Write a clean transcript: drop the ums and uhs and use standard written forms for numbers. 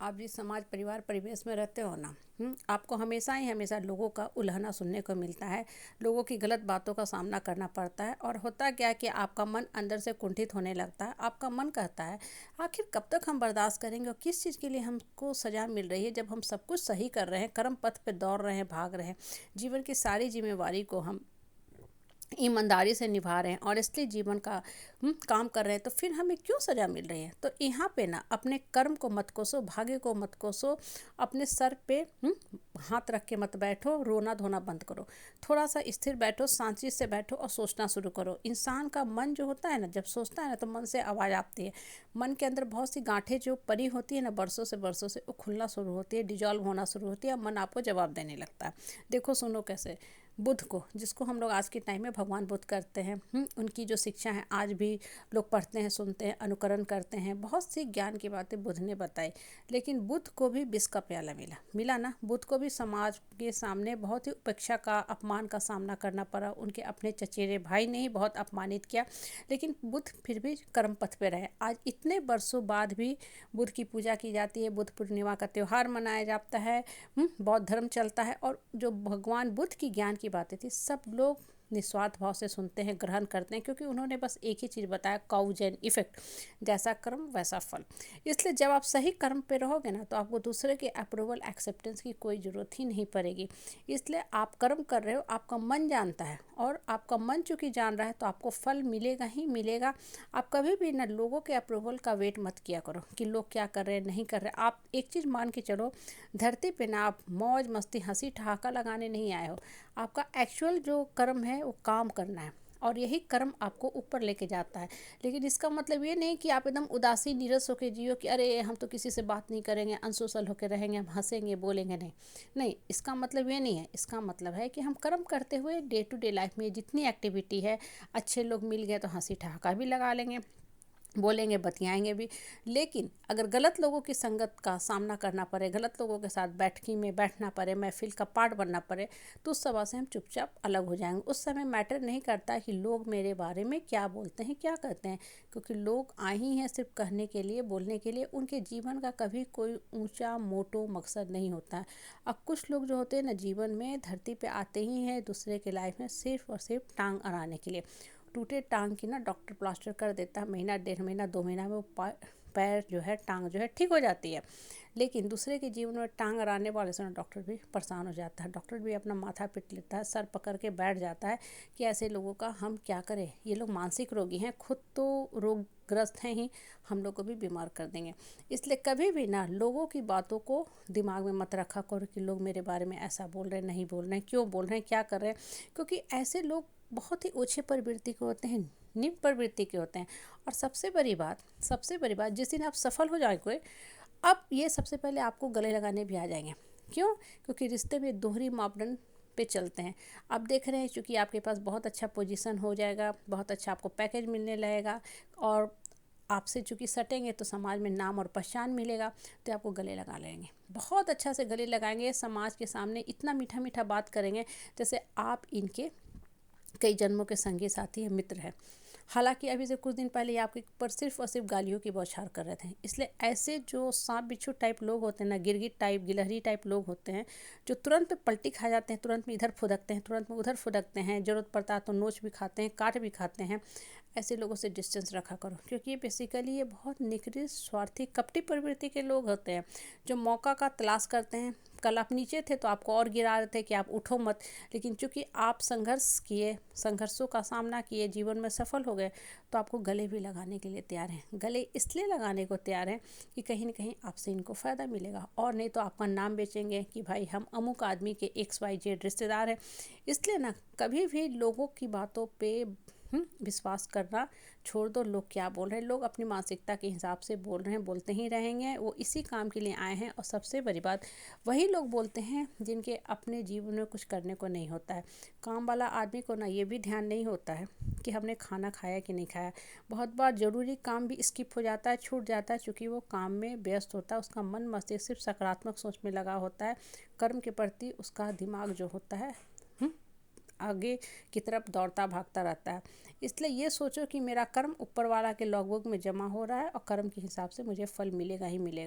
आप जिस समाज परिवार परिवेश में रहते हो ना, आपको हमेशा ही हमेशा लोगों का उल्हाना सुनने को मिलता है। लोगों की गलत बातों का सामना करना पड़ता है और होता क्या है कि आपका मन अंदर से कुंठित होने लगता है। आपका मन कहता है आखिर कब तक हम बर्दाश्त करेंगे और किस चीज़ के लिए हमको सज़ा मिल रही है, जब हम सब कुछ सही कर रहे हैं, कर्म पथ पे दौड़ रहे हैं, भाग रहे हैं, जीवन की सारी जिम्मेवारी को हम ईमानदारी से निभा रहे हैं और इसलिए जीवन का काम कर रहे हैं, तो फिर हमें क्यों सज़ा मिल रही है। तो यहाँ पे ना अपने कर्म को मत कोसो, भाग्य को मत कोसो, अपने सर पे हाथ रख के मत बैठो, रोना धोना बंद करो, थोड़ा सा स्थिर बैठो, शांति से बैठो और सोचना शुरू करो। इंसान का मन जो होता है ना, जब सोचता है ना तो मन से आवाज़ आती है। मन के अंदर बहुत सी गांठें जो पड़ी होती है ना, बरसों से वो खुलना शुरू होती है, डिजॉल्व होना शुरू होती है, मन आपको जवाब देने लगता है। देखो सुनो कैसे बुद्ध को, जिसको हम लोग आज के टाइम में भगवान बुद्ध करते हैं, उनकी जो शिक्षा है आज भी लोग पढ़ते हैं, सुनते हैं, अनुकरण करते हैं। बहुत सी ज्ञान की बातें बुद्ध ने बताई, लेकिन बुद्ध को भी विष का प्याला मिला मिला ना। बुद्ध को भी समाज के सामने बहुत ही उपेक्षा का, अपमान का सामना करना पड़ा। उनके अपने चचेरे भाई ने ही बहुत अपमानित किया, लेकिन बुद्ध फिर भी कर्म पथ पे रहे। आज इतने वर्षों बाद भी बुद्ध की पूजा की जाती है, बुद्ध पूर्णिमा का त्यौहार मनाया जाता है, बौद्ध धर्म चलता है। और जो भगवान बुद्ध की ज्ञान की बातें थी, सब लोग निस्वार्थ भाव से सुनते हैं, ग्रहण करते हैं, क्योंकि उन्होंने बस एक ही चीज़ बताया, कॉज एंड इफेक्ट, जैसा कर्म वैसा फल। इसलिए जब आप सही कर्म पे रहोगे ना, तो आपको दूसरे के अप्रूवल एक्सेप्टेंस की कोई ज़रूरत ही नहीं पड़ेगी। इसलिए आप कर्म कर रहे हो, आपका मन जानता है, और आपका मन चूँकि जान रहा है तो आपको फल मिलेगा ही मिलेगा। आप कभी भी ना लोगों के अप्रूवल का वेट मत किया करो कि लोग क्या कर रहे हैं, नहीं कर रहे। आप एक चीज़ मान के चलो, धरती पे ना आप मौज मस्ती हंसी ठहाका लगाने नहीं आए हो। आपका एक्चुअल जो कर्म है वो काम करना है, और यही कर्म आपको ऊपर लेके जाता है। लेकिन इसका मतलब ये नहीं कि आप एकदम उदासी नीरस होकर जियो कि अरे हम तो किसी से बात नहीं करेंगे, अनसोशल होकर रहेंगे, हम हंसेंगे बोलेंगे नहीं। नहीं, इसका मतलब ये नहीं है। इसका मतलब है कि हम कर्म करते हुए डे टू डे लाइफ में जितनी एक्टिविटी है, अच्छे लोग मिल गए तो हंसी ठहाका भी लगा लेंगे, बोलेंगे, बतियाएंगे भी। लेकिन अगर गलत लोगों की संगत का सामना करना पड़े, गलत लोगों के साथ बैठकी में बैठना पड़े, महफिल का पार्ट बनना पड़े, तो उस सभा से हम चुपचाप अलग हो जाएंगे। उस समय मैटर नहीं करता कि लोग मेरे बारे में क्या बोलते हैं, क्या कहते हैं, क्योंकि लोग आए ही हैं सिर्फ कहने के लिए, बोलने के लिए। उनके जीवन का कभी कोई ऊंचा मोटो मकसद नहीं होता है। अब कुछ लोग जो होते हैं ना, जीवन में धरती पे आते ही हैं दूसरे के लाइफ में सिर्फ और सिर्फ टांग अड़ाने के लिए। टूटे टांग की ना डॉक्टर प्लास्टर कर देता है, महीना डेढ़ महीना 2 महीना में वो पैर जो है, टांग जो है ठीक हो जाती है। लेकिन दूसरे के जीवन में टांग अड़ाने वाले से ना डॉक्टर भी परेशान हो जाता है। डॉक्टर भी अपना माथा पीट लेता है, सर पकड़ के बैठ जाता है कि ऐसे लोगों का हम क्या करें, ये लोग मानसिक रोगी हैं, खुद तो रोगग्रस्त हैं ही, हम लोग को भी बीमार कर देंगे। इसलिए कभी भी ना लोगों की बातों को दिमाग में मत रखा करो कि लोग मेरे बारे में ऐसा बोल रहे हैं, नहीं बोल रहे हैं, क्यों बोल रहे हैं, क्या कर रहे हैं। क्योंकि ऐसे लोग बहुत ही ओछे प्रवृत्ति के होते हैं, निम्न प्रवृत्ति के होते हैं। और सबसे बड़ी बात, जिस दिन आप सफल हो जाओगे, अब ये सबसे पहले आपको गले लगाने भी आ जाएंगे। क्यों? क्योंकि रिश्ते में दोहरी मापदंड पे चलते हैं। अब देख रहे हैं क्योंकि आपके पास बहुत अच्छा पोजीशन हो जाएगा, बहुत अच्छा आपको पैकेज मिलने लगेगा, और आपसे चूँकि सटेंगे तो समाज में नाम और पहचान मिलेगा, तो आपको गले लगा लेंगे, बहुत अच्छा से गले लगाएंगे, समाज के सामने इतना मीठा मीठा बात करेंगे जैसे आप इनके कई जन्मों के संगी साथी हैं, मित्र हैं। हालांकि अभी से कुछ दिन पहले ये आपके ऊपर सिर्फ और सिर्फ गालियों की बौछार कर रहे थे। इसलिए ऐसे जो सांप बिच्छू टाइप लोग होते हैं ना, गिरगिट टाइप, गिलहरी टाइप लोग होते हैं, जो तुरंत में पलटी खा जाते हैं, तुरंत में इधर फुदकते हैं, तुरंत में उधर फुदकते हैं, ज़रूरत पड़ता है तो नोच भी खाते हैं, काट भी खाते हैं। ऐसे लोगों से डिस्टेंस रखा करो, क्योंकि ये बेसिकली ये बहुत निकृष्ट, स्वार्थी, कपटी प्रवृत्ति के लोग होते हैं, जो मौका का तलाश करते हैं। कल आप नीचे थे तो आपको और गिरा रहे थे कि आप उठो मत, लेकिन चूंकि आप संघर्ष किए, संघर्षों का सामना किए, जीवन में सफल हो गए, तो आपको गले भी लगाने के लिए तैयार हैं। गले इसलिए लगाने को तैयार हैं कि कहीं ना कहीं आपसे इनको फ़ायदा मिलेगा, और नहीं तो आपका नाम बेचेंगे कि भाई हम अमुक आदमी के XYZ रिश्तेदार हैं। इसलिए ना कभी भी लोगों की बातों पे विश्वास करना छोड़ दो। लोग क्या बोल रहे हैं, लोग अपनी मानसिकता के हिसाब से बोल रहे हैं, बोलते ही रहेंगे, वो इसी काम के लिए आए हैं। और सबसे बड़ी बात, वही लोग बोलते हैं जिनके अपने जीवन में कुछ करने को नहीं होता है। काम वाला आदमी को ना ये भी ध्यान नहीं होता है कि हमने खाना खाया कि नहीं खाया। बहुत बार ज़रूरी काम भी स्किप हो जाता है, छूट जाता है, क्योंकि वो काम में व्यस्त होता है, उसका मन मस्तिष्क सिर्फ सकारात्मक सोच में लगा होता है। कर्म के प्रति उसका दिमाग जो होता है आगे की तरफ दौड़ता भागता रहता है। इसलिए ये सोचो कि मेरा कर्म ऊपर वाला के लॉगबुक में जमा हो रहा है, और कर्म के हिसाब से मुझे फल मिलेगा ही मिलेगा।